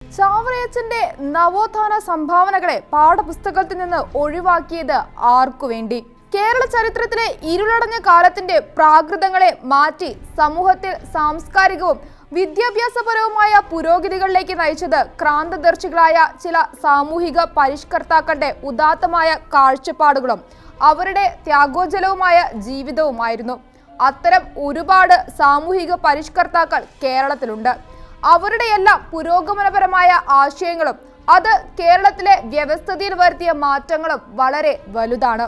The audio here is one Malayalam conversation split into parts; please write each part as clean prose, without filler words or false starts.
ചാവറയച്ചന്റെ നവോത്ഥാന സംഭാവനകളെ പാഠപുസ്തകത്തിൽ നിന്ന് ഒഴിവാക്കിയത് ആർക്കുവേണ്ടി? കേരള ചരിത്രത്തിലെ ഇരുളടഞ്ഞ കാലത്തിന്റെ പ്രാകൃതങ്ങളെ മാറ്റി സമൂഹത്തിൽ സാംസ്കാരികവും വിദ്യാഭ്യാസപരവുമായ പുരോഗതികളിലേക്ക് നയിച്ചത് ക്രാന്തദർശികളായ ചില സാമൂഹിക പരിഷ്കർത്താക്കളുടെ ഉദാത്തമായ കാഴ്ചപ്പാടുകളും അവരുടെ ത്യാഗോജ്വലവുമായ ജീവിതവുമായിരുന്നു. അത്തരം ഒരുപാട് സാമൂഹിക പരിഷ്കർത്താക്കൾ കേരളത്തിലുണ്ട്. അവരുടെയെല്ലാം പുരോഗമനപരമായ ആശയങ്ങളും അത് കേരളത്തിലെ വ്യവസ്ഥിതിയിൽ വരുത്തിയ മാറ്റങ്ങളും വളരെ വലുതാണ്.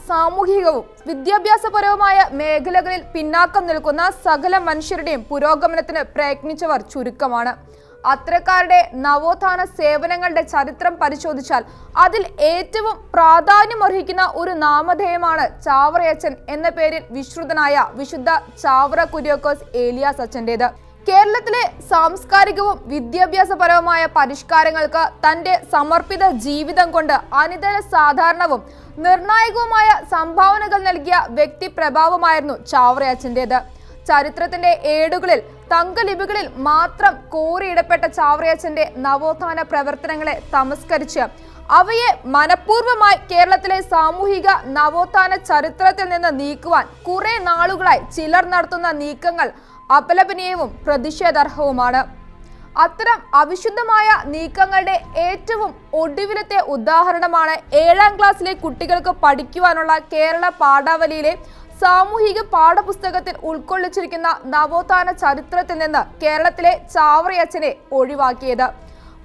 സാമൂഹികവും വിദ്യാഭ്യാസപരവുമായ മേഖലകളിൽ പിന്നാക്കം നിൽക്കുന്ന സകല മനുഷ്യരുടെയും പുരോഗമനത്തിന് പ്രയത്നിച്ചവർ ചുരുക്കമാണ്. അത്തരക്കാരുടെ നവോത്ഥാന സേവനങ്ങളുടെ ചരിത്രം പരിശോധിച്ചാൽ അതിൽ ഏറ്റവും പ്രാധാന്യമർഹിക്കുന്ന ഒരു നാമധേയമാണ് ചാവറയച്ചൻ എന്ന പേരിൽ വിശ്രുതനായ വിശുദ്ധ ചാവറ കുര്യാക്കോസ് ഏലിയാസ് അച്ഛൻ്റേത്. കേരളത്തിലെ സാംസ്കാരികവും വിദ്യാഭ്യാസപരവുമായ പരിഷ്കാരങ്ങൾക്ക് തന്റെ സമർപ്പിത ജീവിതം കൊണ്ട് അനിതര സാധാരണവും നിർണായകവുമായ സംഭാവനകൾ നൽകിയ വ്യക്തിപ്രഭാവമായിരുന്നു ചാവറയച്ചൻ്റേത്. ചരിത്രത്തിന്റെ ഏടുകളിൽ തങ്കലിപികളിൽ മാത്രം കോറിയിടപ്പെട്ട ചാവറയച്ചന്റെ നവോത്ഥാന പ്രവർത്തനങ്ങളെ തമസ്കരിച്ച് അവയെ മനഃപൂർവ്വമായി കേരളത്തിലെ സാമൂഹിക നവോത്ഥാന ചരിത്രത്തിൽ നിന്ന് നീക്കുവാൻ കുറെ നാളുകളായി ചിലർ നടത്തുന്ന നീക്കങ്ങൾ അപലപനീയവും പ്രതിഷേധാർഹവുമാണ്. അത്തരം അവിശുദ്ധമായ നീക്കങ്ങളുടെ ഏറ്റവും ഒടുവിലത്തെ ഉദാഹരണമാണ് 7ാം ക്ലാസ്സിലെ കുട്ടികൾക്ക് പഠിക്കുവാനുള്ള കേരള പാഠാവലിയിലെ സാമൂഹിക പാഠപുസ്തകത്തിൽ ഉൾക്കൊള്ളിച്ചിരിക്കുന്ന നവോത്ഥാന ചരിത്രത്തിൽ നിന്ന് കേരളത്തിലെ ചാവറയച്ചനെ ഒഴിവാക്കിയത്.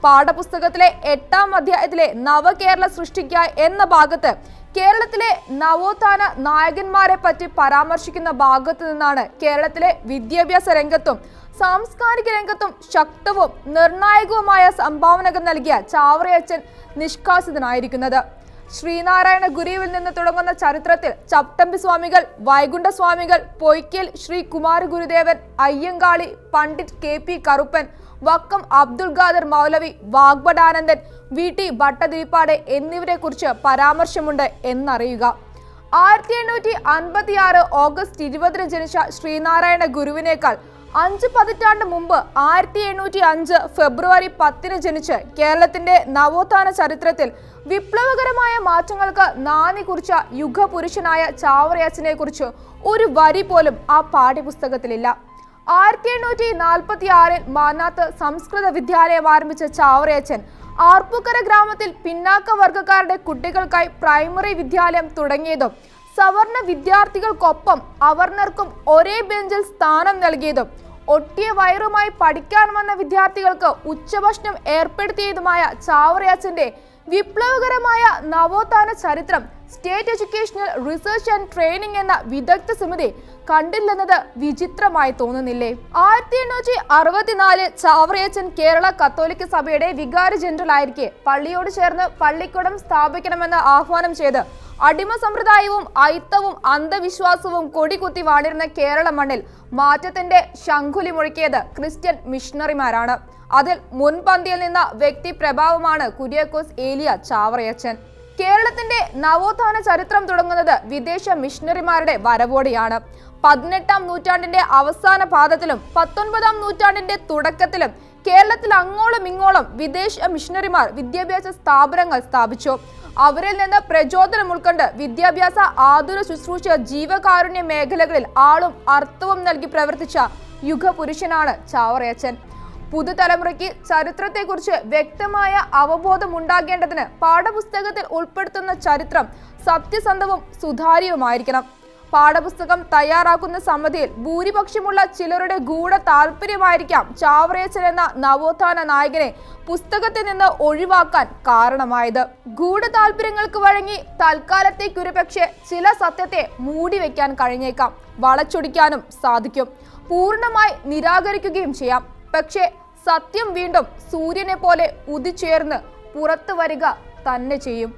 പാഠപുസ്തകത്തിലെ 8ാം അധ്യായത്തിലെ നവകേരള സൃഷ്ടിക്കായി എന്ന ഭാഗത്ത് കേരളത്തിലെ നവോത്ഥാന നായകന്മാരെ പറ്റി പരാമർശിക്കുന്ന ഭാഗത്തു നിന്നാണ് കേരളത്തിലെ വിദ്യാഭ്യാസ രംഗത്തും സാംസ്കാരിക രംഗത്തും ശക്തവും നിർണായകവുമായ സംഭാവനകൾ നൽകിയ ചാവറയച്ചൻ നിഷ്കാസിതനായിരിക്കുന്നത്. ശ്രീനാരായണ ഗുരുവിൽ നിന്ന് തുടങ്ങുന്ന ചരിത്രത്തിൽ ചട്ടമ്പി സ്വാമികൾ, വൈകുണ്ഠ സ്വാമികൾ, പൊയ്ക്കൽ ശ്രീ കുമാര ഗുരുദേവൻ, അയ്യങ്കാളി, പണ്ഡിറ്റ് KP കറുപ്പൻ, വക്കം അബ്ദുൽ ഖാദർ മൗലവി, വാഗ്ഭടാനന്ദൻ, VT ഭട്ടതിരിപ്പാട് എന്നിവരെ കുറിച്ച് പരാമർശമുണ്ട് എന്നറിയുക. 1856 ഓഗസ്റ്റ് 20 ജനിച്ച ശ്രീനാരായണ ഗുരുവിനേക്കാൾ 5 പതിറ്റാണ്ട് മുമ്പ് 1805 ഫെബ്രുവരി 10 ജനിച്ച് കേരളത്തിന്റെ നവോത്ഥാന ചരിത്രത്തിൽ വിപ്ലവകരമായ മാറ്റങ്ങൾക്ക് നാന്ദി കുറിച്ച യുഗപുരുഷനായ ചാവറയച്ചനെ കുറിച്ച് ഒരു വരി പോലും ആ പാഠ്യപുസ്തകത്തിലില്ല. 1846 മാന്നാത്ത് സംസ്കൃത വിദ്യാലയം ആരംഭിച്ച ചാവറയച്ചൻ ആർപ്പൂക്കര ഗ്രാമത്തിൽ പിന്നാക്ക വർഗക്കാരുടെ കുട്ടികൾക്കായി പ്രൈമറി വിദ്യാലയം തുടങ്ങിയതും സവർണ വിദ്യാർത്ഥികൾക്കൊപ്പം അവർണർക്കും ഒരേ ബെഞ്ചിൽ സ്ഥാനം നൽകിയതും ഒട്ടിയ വയറുമായി പഠിക്കാൻ വന്ന വിദ്യാർത്ഥികൾക്ക് ഉച്ചഭക്ഷണം ഏർപ്പെടുത്തിയതുമായ ചാവറയച്ചന്റെ വിപ്ലവകരമായ നവോത്ഥാന ചരിത്രം state educational research and training എന്ന വിദഗ്ധ സമിതി കണ്ടില്ലെന്നത് വിചിത്രമായി തോന്നുന്നില്ലേ? 1864 ചാവറയച്ചൻ കേരള കത്തോലിക്ക സഭയുടെ വികാരി ജനറൽ ആയിരിക്കെ പള്ളിയോട് ചേർന്ന് പള്ളിക്കൂടം സ്ഥാപിക്കണമെന്ന് ആഹ്വാനം ചെയ്ത് അടിമ സമ്പ്രദായവും അയിത്തവും അന്ധവിശ്വാസവും കൊടികുത്തി വാണിരുന്ന കേരള മണ്ണിൽ മാറ്റത്തിന്റെ ശംഖുലി മുഴക്കിയത് ക്രിസ്ത്യൻ മിഷണറിമാരാണ്. അതിൽ മുൻപന്തിയിൽ നിന്ന വ്യക്തി പ്രഭാവമാണ് കുര്യാക്കോസ് ഏലിയ ചാവറയച്ചൻ. കേരളത്തിന്റെ നവോത്ഥാന ചരിത്രം തുടങ്ങുന്നത് വിദേശ മിഷണറിമാരുടെ വരവോടെയാണ്. 18ാം നൂറ്റാണ്ടിന്റെ അവസാന പാദത്തിലും 19ാം നൂറ്റാണ്ടിന്റെ തുടക്കത്തിലും കേരളത്തിൽ അങ്ങോളം ഇങ്ങോളം വിദേശ മിഷണറിമാർ വിദ്യാഭ്യാസ സ്ഥാപനങ്ങൾ സ്ഥാപിച്ചു. അവരിൽ നിന്ന് പ്രചോദനം ഉൾക്കൊണ്ട് വിദ്യാഭ്യാസ ആതുര ശുശ്രൂഷ ജീവകാരുണ്യ മേഖലകളിൽ ആളും അർത്ഥവും നൽകി പ്രവർത്തിച്ച യുഗപുരുഷനാണ് ചാവറയച്ചൻ. പുതുതലമുറയ്ക്ക് ചരിത്രത്തെക്കുറിച്ച് വ്യക്തമായ അവബോധം ഉണ്ടാകേണ്ടതിന് പാഠപുസ്തകത്തിൽ ഉൾപ്പെടുത്തുന്ന ചരിത്രം സത്യസന്ധവും സുതാര്യവുമായിരിക്കണം. പാഠപുസ്തകം തയ്യാറാക്കുന്ന സമിതിയിൽ ഭൂരിപക്ഷമുള്ള ചിലരുടെ ഗൂഢ താല്പര്യമായിരിക്കാം ചാവറയച്ചൻ എന്ന നവോത്ഥാന നായകനെ പുസ്തകത്തിൽ നിന്ന് ഒഴിവാക്കാൻ കാരണമായത്. ഗൂഢ താല്പര്യങ്ങൾക്ക് വഴങ്ങി തൽക്കാലത്തേക്കൊരുപക്ഷെ ചില സത്യത്തെ മൂടിവെക്കാൻ കഴിഞ്ഞേക്കാം, വളച്ചൊടിക്കാനും സാധിക്കും, പൂർണ്ണമായി നിരാകരിക്കുകയും ചെയ്യാം. പക്ഷേ സത്യം വീണ്ടും സൂര്യനെ പോലെ ഉദിച്ചേർന്ന് പുറത്തു വരിക തന്നെ ചെയ്യും.